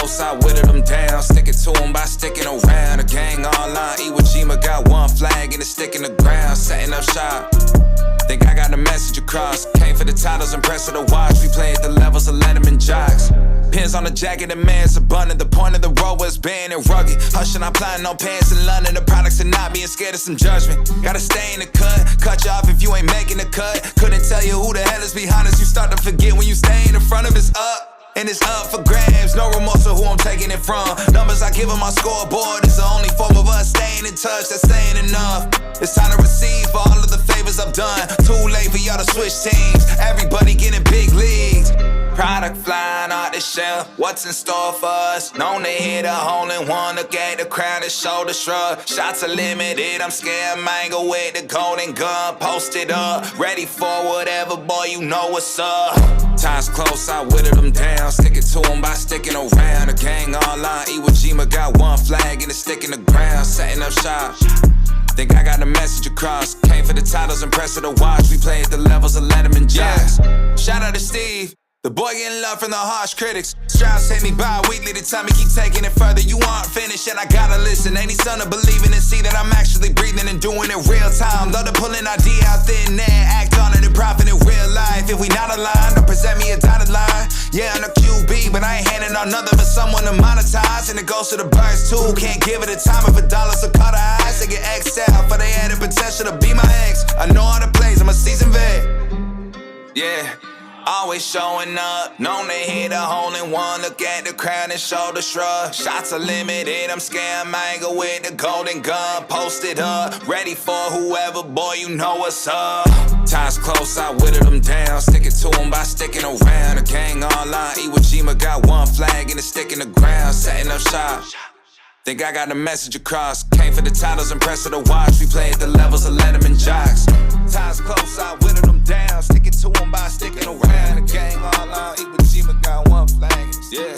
close, I whittled them down. Sticking to them by sticking around. The gang online, Iwo Jima got one flag and it's sticking the ground. Setting up shop. Think I got the message across. Came for the titles, impressed with the watch. We played the levels of Letterman jocks. Pins on the jacket, the man's abundant. The point of the road was banned and rugged. Hushing, I'm applying no pants in London. The products are not being scared of some judgment. Gotta stay in the cut you off if you ain't making the cut. Couldn't tell you who the hell is behind us. You start to forget when you stay in front of it's up. And it's up for grabs, no remorse of who I'm taking it from. Numbers I give on my scoreboard is the only form of us staying in touch, that's saying enough. It's time to receive for all of the favors I've done. Too late for y'all to switch teams, everybody getting big leagues. Product flying out the shelf, what's in store for us? Known to hit a hole in one, look at the crowd and shoulder shrug. Shots are limited, I'm scared mango with the golden gun. Posted up, ready for whatever, boy, you know what's up. Time's close, I whittled them down. Sticking to them by sticking around. The gang online, Iwo Jima got one flag and it's sticking the ground. Setting up shop. Think I got the message across. Came for the titles, impressed with the watch. We played the levels of Letterman jocks. Shout out to Steve. The boy getting love from the harsh critics. Strauss hit me bi-weekly to tell me keep taking it further. You aren't finished and I gotta listen. Ain't he son of believing and see that I'm actually breathing and doing it real time. Love to pull an idea out thin air, act on it and profit in real life. If we not aligned, don't present me a dotted line. Yeah, I'm a QB, but I ain't handing on nothing for someone to monetize. And it goes to the birds too. Can't give it a time of $1, so cut her eyes. They get X'd out for they had the potential to be my ex. I know all the plays, I'm a seasoned vet. Yeah. Always showing up, known to hit a hole in one. Look at the crowd and shoulder shrug. Shots are limited, I'm scared mango with the golden gun. Posted up, ready for whoever, boy, you know what's up. Time's close, I whittled them down. Sticking to them by sticking around. The gang online, Iwo Jima got one flag and it's sticking the ground. Setting up shop. Think I got the message across. Came for the titles, impressed with the watch. We played the levels of Letterman jocks. Time's close, I whittled them down. Sticking to them by sticking around. The gang all out, Iwo Jima got one flag. Yeah.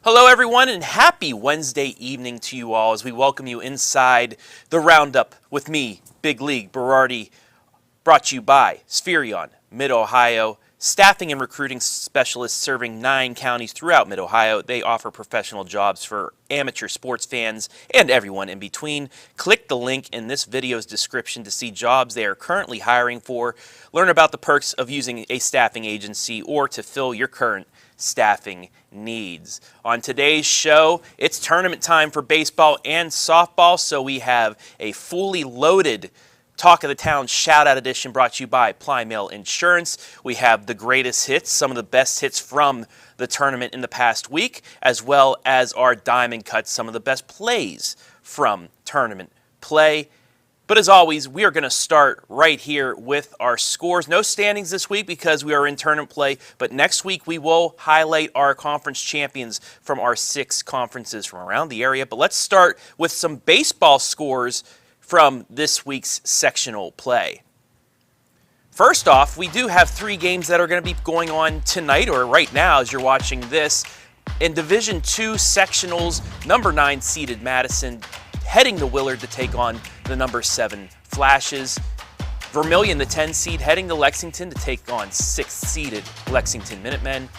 Hello everyone and happy Wednesday evening to you all as we welcome you inside the Roundup with me, Big League Berardi, brought to you by Spherion Mid Ohio, staffing and recruiting specialists serving 9 counties throughout Mid Ohio. They offer professional jobs for amateur sports fans and everyone in between. Click the link in this video's description to see jobs they are currently hiring for, learn about the perks of using a staffing agency, or to fill your current staffing needs. On today's show, it's tournament time for baseball and softball, so we have a fully loaded Talk of the Town Shoutout Edition brought to you by Plymale Insurance. We have the greatest hits, some of the best hits from the tournament in the past week, as well as our Diamond Cuts, some of the best plays from tournament play. But as always, we are going to start right here with our scores. No standings this week because we are in tournament play, but next week we will highlight our conference champions from our 6 conferences from around the area. But let's start with some baseball scores from this week's sectional play. First off, we do have 3 games that are going to be going on tonight, or right now as you're watching this. In Division II sectionals, number 9 seeded Madison heading to Willard to take on the number 7 Flashes. Vermillion, the 10 seed, heading to Lexington to take on 6th seeded Lexington Minutemen.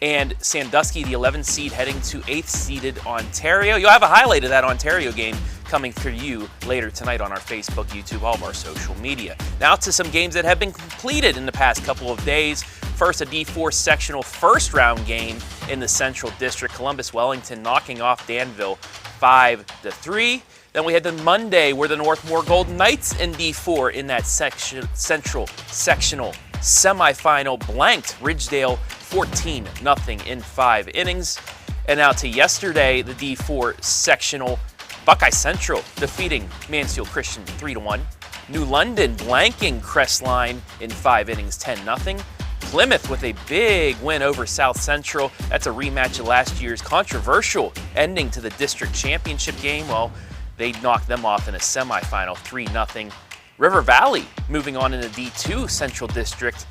And Sandusky, the 11 seed, heading to 8th seeded Ontario. You'll have a highlight of that Ontario game coming for you later tonight on our Facebook, YouTube, all of our social media. Now to some games that have been completed in the past couple of days. First, a D4 sectional first round game in the Central District. Columbus Wellington knocking off Danville 5-3. Then we had the Monday where the Northmore Golden Knights in D4 in that Central Sectional semifinal blanked Ridgedale 14-0 in 5 innings. And now to yesterday, the D4 sectional, Buckeye Central defeating Mansfield Christian 3-1. New London blanking Crestline in 5 innings, 10-0. Plymouth with a big win over South Central. That's a rematch of last year's controversial ending to the district championship game. Well, they knocked them off in a semifinal, 3-0. River Valley moving on into D2 Central District,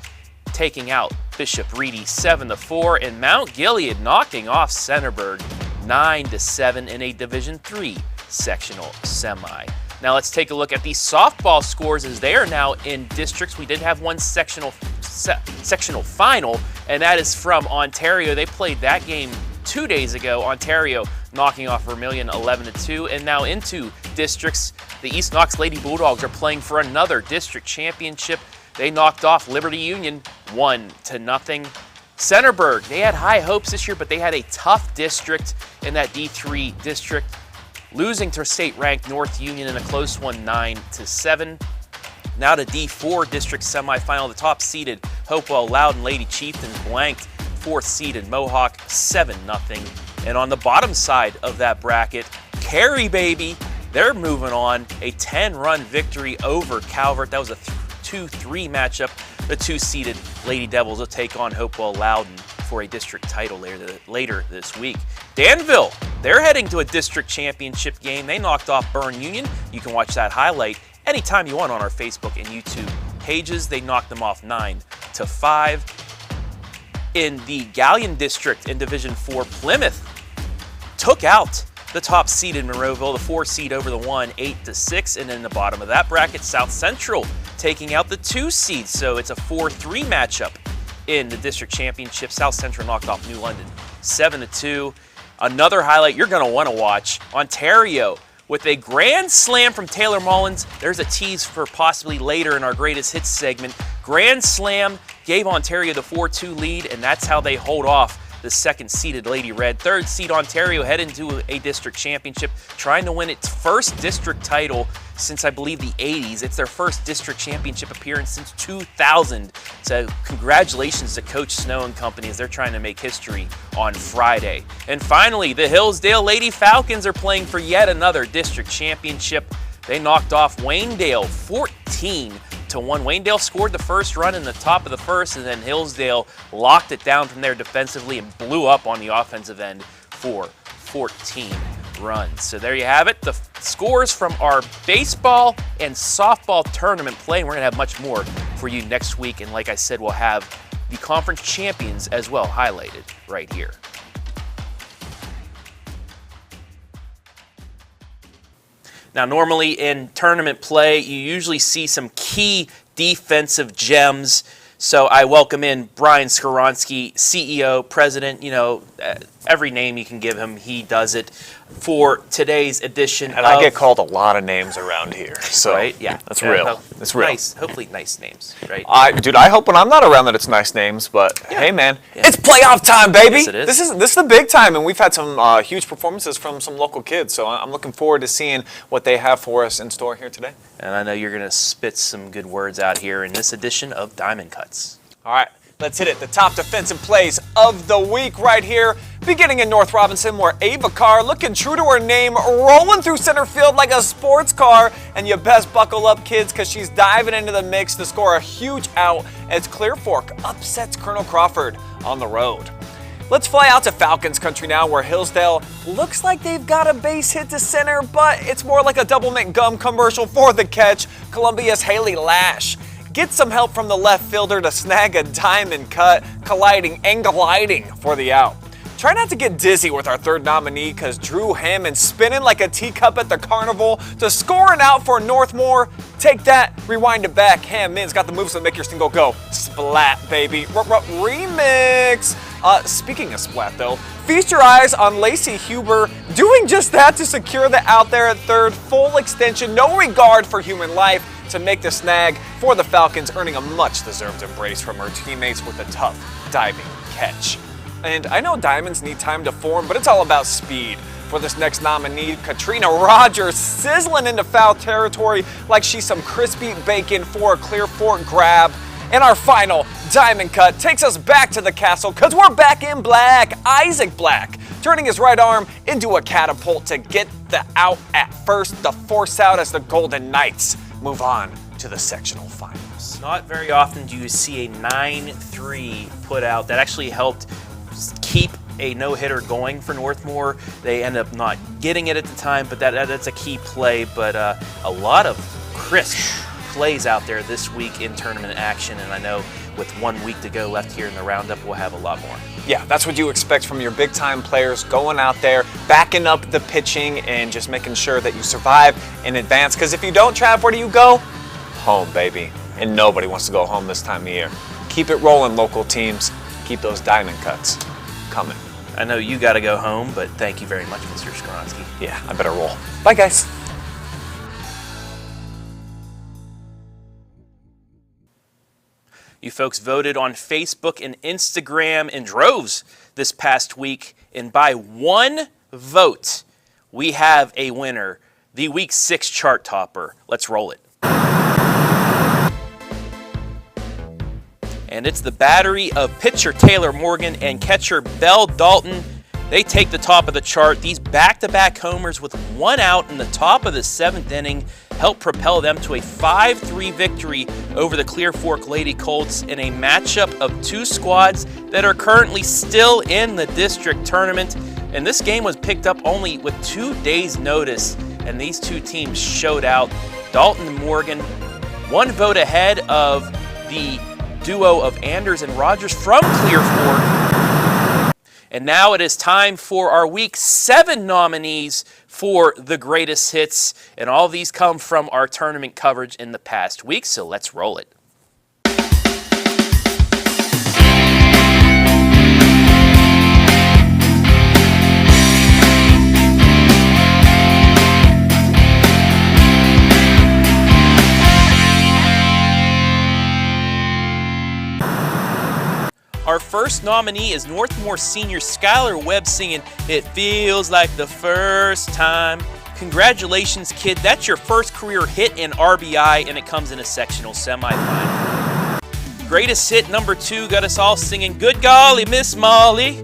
taking out Bishop Reedy 7-4, and Mount Gilead knocking off Centerburg 9-7 in a Division III sectional semi. Now let's take a look at the softball scores as they are now in districts. We did have one sectional final, and that is from Ontario. They played that game 2 days ago. Ontario knocking off Vermilion 11-2, and now into districts. The East Knox Lady Bulldogs are playing for another district championship. They knocked off Liberty Union 1-0. Centerburg, they had high hopes this year, but they had a tough district in that D3 district, losing to state-ranked North Union in a close one, 9-7. Now to D4 district semifinal, the top-seeded Hopewell Loudon Lady Chieftains blanked 4th-seeded Mohawk 7-0. And on the bottom side of that bracket, Cary, baby, they're moving on. A 10-run victory over Calvert. That was a 2-3 matchup. The 2-seeded Lady Devils will take on Hopewell Loudon for a district title later this week. Danville, they're heading to a district championship game. They knocked off Berne Union. You can watch that highlight anytime you want on our Facebook and YouTube pages. They knocked them off 9-5. In the Galleon District in Division 4, Plymouth took out the top-seeded Monroeville, the 4 seed over the 1, 8-6. And in the bottom of that bracket, South Central taking out the 2 seed. So it's a 4-3 matchup in the district championship. South Central knocked off New London 7-2. Another highlight you're going to want to watch, Ontario with a grand slam from Taylor Mullins. There's a tease for possibly later in our greatest hits segment. Grand slam gave Ontario the 4-2 lead, and that's how they hold off the 2nd-seeded Lady Red. 3rd seed Ontario head into a district championship, trying to win its first district title since I believe the 80s. It's their first district championship appearance since 2000. So congratulations to Coach Snow and company as they're trying to make history on Friday. And finally, the Hillsdale Lady Falcons are playing for yet another district championship. They knocked off Waynedale 14-1. Waynedale scored the first run in the top of the first, and then Hillsdale locked it down from there defensively and blew up on the offensive end for 14 runs. So there you have it, the scores from our baseball and softball tournament play. And we're going to have much more for you next week. And like I said, we'll have the conference champions as well highlighted right here. Now, normally in tournament play, you usually see some key defensive gems. So I welcome in Brian Skorwonski, CEO, president, every name you can give him, he does it, for today's edition. And I get called a lot of names around here. So right? Yeah. That's real. It's real. Nice, hopefully nice names, right? I hope when I'm not around that it's nice names, but hey man, Yeah. it's playoff time, baby! Yes, it is. This is the big time, and we've had some huge performances from some local kids, so I'm looking forward to seeing what they have for us in store here today. And I know you're going to spit some good words out here in this edition of Diamond Cuts. All right, let's hit it. The top defensive plays of the week right here. Beginning in North Robinson, where Ava Carr, looking true to her name, rolling through center field like a sports car. And you best buckle up, kids, because she's diving into the mix to score a huge out as Clear Fork upsets Colonel Crawford on the road. Let's fly out to Falcons country now, where Hillsdale looks like they've got a base hit to center, but it's more like a double mint gum commercial for the catch. Columbia's Haley Lash gets some help from the left fielder to snag a diamond cut, colliding and gliding for the out. Try not to get dizzy with our third nominee, because Drew Hammond spinning like a teacup at the carnival to score an out for Northmore. Take that, rewind it back. Hammond's got the moves that make your single go splat, baby. Remix. Speaking of splat, though, feast your eyes on Lacey Huber doing just that to secure the out there at third. Full extension, no regard for human life. to make the snag for the Falcons, earning a much-deserved embrace from her teammates with a tough diving catch. And I know diamonds need time to form, but it's all about speed. For this next nominee, Katrina Rogers sizzling into foul territory like she's some crispy bacon for a clear fork grab. And our final diamond cut takes us back to the castle because we're back in black. Isaac Black turning his right arm into a catapult to get the out at first, the force out as the Golden Knights move on to the sectional finals. Not very often do you see a 9-3 put out that actually helped keep a no-hitter going for Northmore. They end up not getting it at the time, but that's a key play. But a lot of crisp plays out there this week in tournament action, and I know with 1 week to go left here in the roundup, we'll have a lot more. Yeah, that's what you expect from your big-time players, going out there, backing up the pitching, and just making sure that you survive in advance. Because if you don't, Trav, where do you go? Home, baby. And nobody wants to go home this time of year. Keep it rolling, local teams. Keep those diamond cuts coming. I know you got to go home, but thank you very much, Mr. Skorwonski. Yeah, I better roll. Bye, guys. You folks voted on Facebook and Instagram in droves this past week, and by one vote, we have a winner, the Week 6 chart topper. Let's roll it. And it's the battery of pitcher Taylor Morgan and catcher Belle Dalton. They take the top of the chart. These back-to-back homers with one out in the top of the 7th inning helped propel them to a 5-3 victory over the Clear Fork Lady Colts in a matchup of two squads that are currently still in the district tournament. And this game was picked up only with 2 days' notice, and these two teams showed out. Dalton and Morgan, one vote ahead of the duo of Anders and Rogers from Clear Fork. And now it is time for our Week 7 nominees for the greatest hits. And all these come from our tournament coverage in the past week, so let's roll it. Our first nominee is Northmore senior Skylar Webb singing "It Feels Like the First Time." Congratulations, kid. That's your first career hit in RBI, and it comes in a sectional semifinal. Greatest hit number 2 got us all singing "Good Golly, Miss Molly."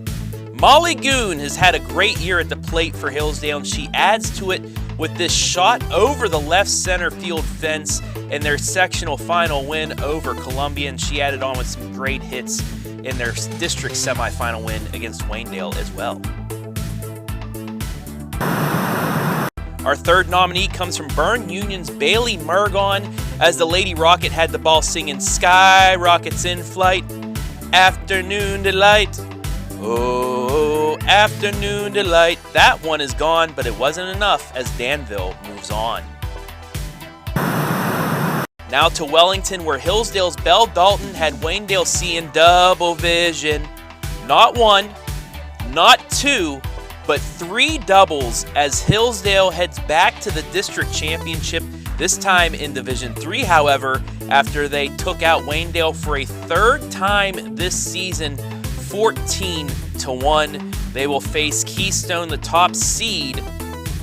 Molly Goon has had a great year at the plate for Hillsdale, and she adds to it with this shot over the left center field fence in their sectional final win over Columbia, and she added on with some great hits in their district semifinal win against Waynedale as well. Our third nominee comes from Berne Union's BAYLEE MIRGON, as the Lady Rocket had the ball singing "Sky Rockets in Flight, Afternoon Delight. Oh, Afternoon Delight." That one is gone, but it wasn't enough as Danville moves on. Now to Wellington, where Hillsdale's Belle Dalton had Waynedale seeing double vision. Not 1, not 2, but 3 doubles as Hillsdale heads back to the district championship, this time in Division 3, however, after they took out Waynedale for a 3rd time this season, 14-1. They will face Keystone, the top seed,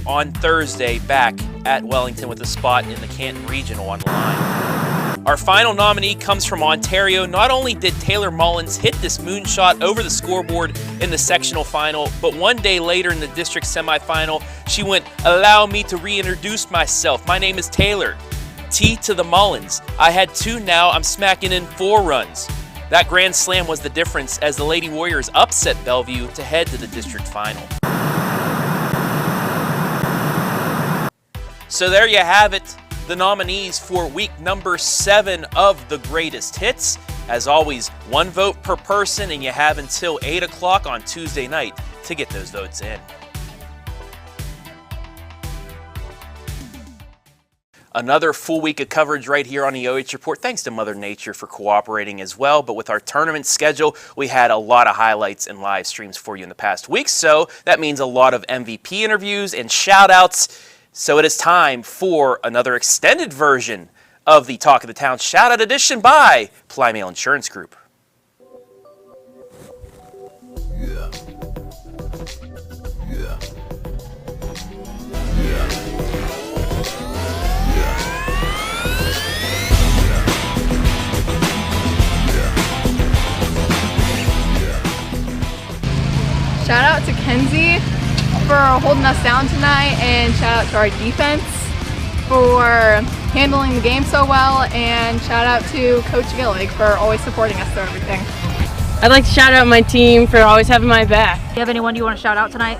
on Thursday back at Wellington with a spot in the Canton Regional on the line. Our final nominee comes from Ontario. Not only did Taylor Mullins hit this moonshot over the scoreboard in the sectional final, but one day later in the district semifinal, she went, "Allow me to reintroduce myself. My name is Taylor. T to the Mullins. I had 2 now, I'm smacking in 4 runs." That grand slam was the difference as the Lady Warriors upset Bellevue to head to the district final. So there you have it, the nominees for week number 7 of the greatest hits. As always, 1 vote per person, and you have until 8 o'clock on Tuesday night to get those votes in. Another full week of coverage right here on the OH Report. Thanks to Mother Nature for cooperating as well. But with our tournament schedule, we had a lot of highlights and live streams for you in the past week. So that means a lot of MVP interviews and shout outs. So it is time for another extended version of the Talk of the Town Shoutout edition by Plymale Insurance Group. Shout out to Kenzie for holding us down tonight, and shout out to our defense for handling the game so well, and shout out to Coach Gillig for always supporting us through everything. I'd like to shout out my team for always having my back. Do you have anyone you want to shout out tonight?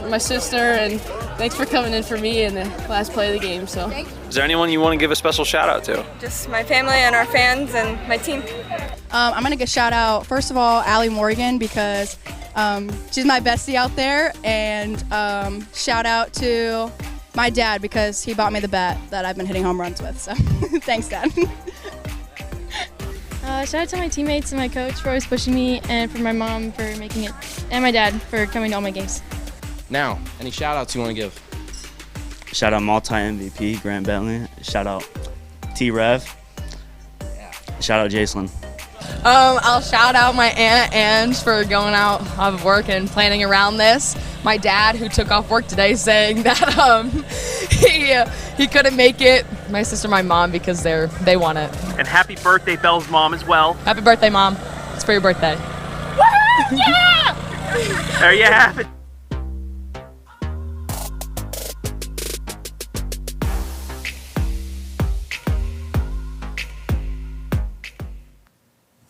My sister, and thanks for coming in for me in the last play of the game. So, Is there anyone you want to give a special shout out to? Just my family and our fans and my team. I'm going to give shout out, first of all, Allie Morgan, because she's my bestie out there, and shout out to my dad because he bought me the bat that I've been hitting home runs with. So thanks, Dad. shout out to my teammates and my coach for always pushing me, and for my mom for making it, and my dad for coming to all my games. Now, any shout outs you want to give? Shout out multi-MVP Grant Bentley. Shout out T-Rev. Shout out Jason. I'll shout out my Aunt Ange for going out of work and planning around this. My dad, who took off work today, saying that he couldn't make it. My sister, my mom, because they want it. And happy birthday, Belle's mom, as well. Happy birthday, Mom. It's for your birthday. Woo! Yeah! There you have it.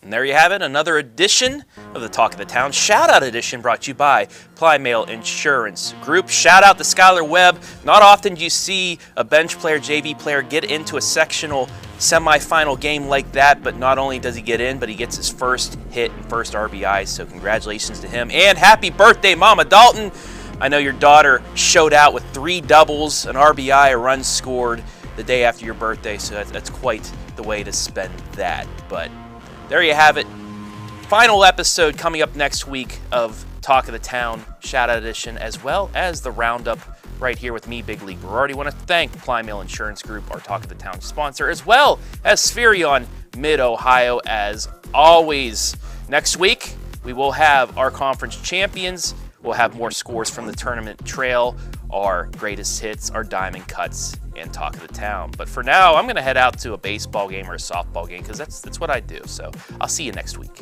And there you have it, another edition of the Talk of the Town Shoutout Edition brought to you by Plymale Insurance Group. Shout out to Skylar Webb. Not often do you see a bench player, JV player, get into a sectional semifinal game like that, but not only does he get in, but he gets his first hit and first RBI, so congratulations to him. And happy birthday, Mama Dalton. I know your daughter showed out with 3 doubles, an RBI, a run scored the day after your birthday, so that's quite the way to spend that. But there you have it. Final episode coming up next week of Talk of the Town Shoutout Edition, as well as the roundup right here with me, Big League Berardi. Want to thank Plymale Insurance Group, our Talk of the Town sponsor, as well as Spherion Mid Ohio. As always, next week we will have our conference champions. We'll have more scores from the tournament trail, our greatest hits, our diamond cuts, and Talk of the Town. But for now, I'm going to head out to a baseball game or a softball game because that's what I do. So I'll see you next week.